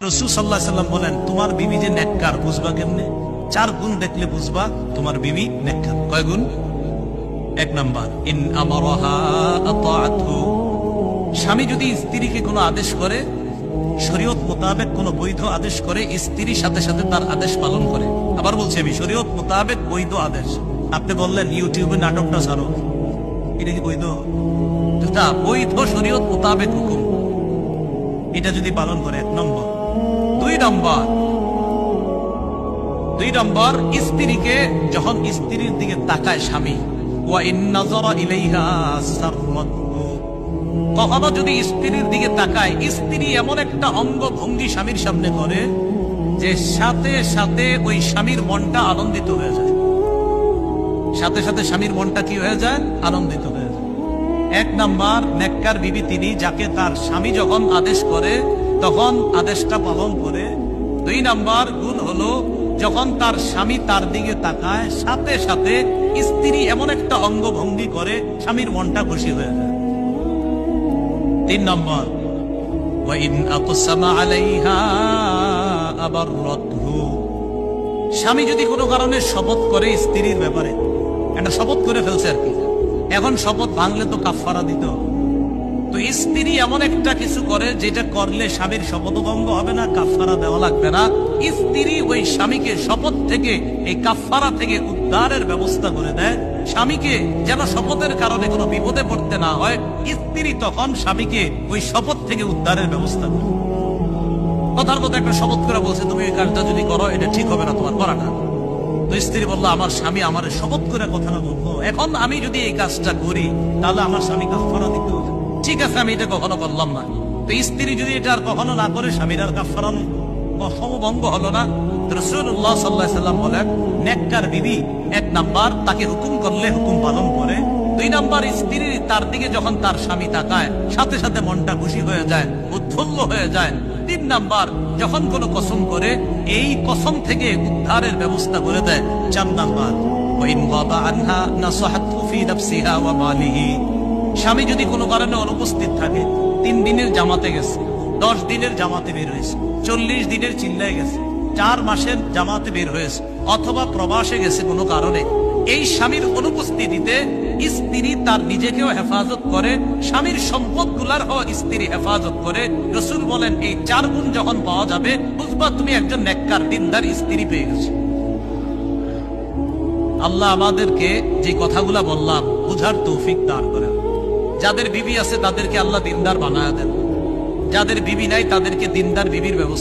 রাসূল সাল্লাল্লাহু আলাইহি সাল্লাম বলেন, তোমার বিবি যে নেককার বুঝবা কেমনে? 4 গুণ দেখলে বুঝবা তোমার বিবি নেককার। কয় গুণ? 1 নাম্বার, ইন আমারাহা আতাআতহু, স্বামী যদি স্ত্রীকে কোনো আদেশ করে, শরীয়ত মোতাবেক কোনো বৈধ আদেশ করে, স্ত্রীর সাথে সাথে তার আদেশ পালন করে। আবার বলছি আমি, শরীয়ত মোতাবেক বৈধ আদেশ। আপনি বললেন ইউটিউবে নাটকটা ছাড়ো, এটা কি বৈধ? এটা বৈধ শরীয়ত মোতাবেক হুকুম, এটা যদি পালন করে 1 নম্বর। 2 নম্বর, স্ত্রীকে যখন স্ত্রীর দিকে তাকায় স্বামী, ওয়া ইন নাযারা ইলাইহা সাররাতহু, কখনো যদি স্ত্রীর দিকে তাকায়, স্ত্রী এমন একটা অঙ্গ ভঙ্গি স্বামীর সামনে করে যে সাথে সাথে ওই স্বামীর মনটা আনন্দিত হয়ে যায়। সাথে সাথে স্বামীর মনটা কি হয়ে যায়? আনন্দিত হয়ে যায়। 1 নাম্বার, নেককার বিবি তিনি, যাকে তার স্বামী যখন আদেশ করে তখন আদেশটা পালন করে। 2 নাম্বার গুণ হলো, যখন তার স্বামী তার দিকে তাকায় সাথে সাথে স্ত্রী এমন একটা অঙ্গভঙ্গি করে স্বামীর মনটা খুশি হয়ে যায়। 3 নম্বর, ওয়া ইন আকসামা আলাইহা আবাররাতহু, স্বামী যদি কোনো কারণে শপথ করে স্ত্রীর ব্যাপারে, একটা শপথ করে ফেলছে আর কি, এখন শপথ ভাঙলে তো কাফফারা দিতে হবে। তো স্ত্রী এমন একটা কিছু করে যেটা করলে স্বামীর শপথ ভঙ্গ হবে না, কাফফারা দেওয়া লাগবে না। স্ত্রী ওই স্বামীকে শপথ থেকে, এই কাফফারা থেকে উদ্ধারের ব্যবস্থা করে দেয়। স্বামীকে যেন শপথের কারণে কোনো বিপদে পড়তে না হয়, স্ত্রী তখন স্বামীকে ওই শপথ থেকে উদ্ধারের ব্যবস্থা করে। কথার কথা একটা শপথ করে বলছে, তুমি এই কাজটা যদি করো এটা ঠিক হবে না তোমার করাটা। তো স্ত্রী বললো, আমার স্বামী আমার শপথ করে কথাটা বললো, এখন আমি যদি এই কাজটা করি তাহলে আমার স্বামী কাফফারা দিতে হবে। ঠিক আছে, আমি এটা কখনো করলাম না। তো স্ত্রী যদি এটা আর কখনো না করে, স্বামীর আর কাফফারা ভঙ্গ হলো না। রাসূলুল্লাহ সাল্লাল্লাহু আলাইহি সাল্লাম বলেন, নেককার বিবি 1 নাম্বার, তাকে হুকুম করলে হুকুম পালন করে। 2 নাম্বার, স্ত্রী তার দিকে যখন তার স্বামী তাকায় সাথে সাথে মনটা খুশি হয়ে যায়, উৎফুল্ল হয়ে যায়। 3 নাম্বার, যখন কোনো কসম করে এই কসম থেকে উদ্ধারের ব্যবস্থা করে দেয়। 4 নাম্বার, ওয়া ইন গাবা আনহা নাসাহাতহু ফি নাফসিহা ওয়া মালিহি, স্বামী যদি কোনো কারণে অনুপস্থিত থাকে, 3 দিনের জামাতে গেছে, 10 দিনের জামাতে বের হয়েছে, 40 দিনের চিল্লায় গেছে, 4 মাসের জামাতে বের হয়েছে, অথবা প্রবাসে গেছে কোনো কারণে, এই স্বামীর অনুপস্থিতিতে স্ত্রী তার নিজেকেও হেফাজত করে, স্বামীর সম্পদ গুলার স্ত্রী হেফাজত করে। রাসূল বলেন, এই 4 গুণ যখন পাওয়া যাবে, বুঝবা তুমি একজন নেককার দিনদার স্ত্রী পেয়ে গেছো। আল্লাহ আমাদেরকে যে কথাগুলা বললাম বুঝার তৌফিক দান করেন। যাদের বিবি আছে তাদেরকে আল্লাহ দিনদার বানায় দেন, যাদের বিবি নাই তাদেরকে দিনদার বিবির ব্যবস্থা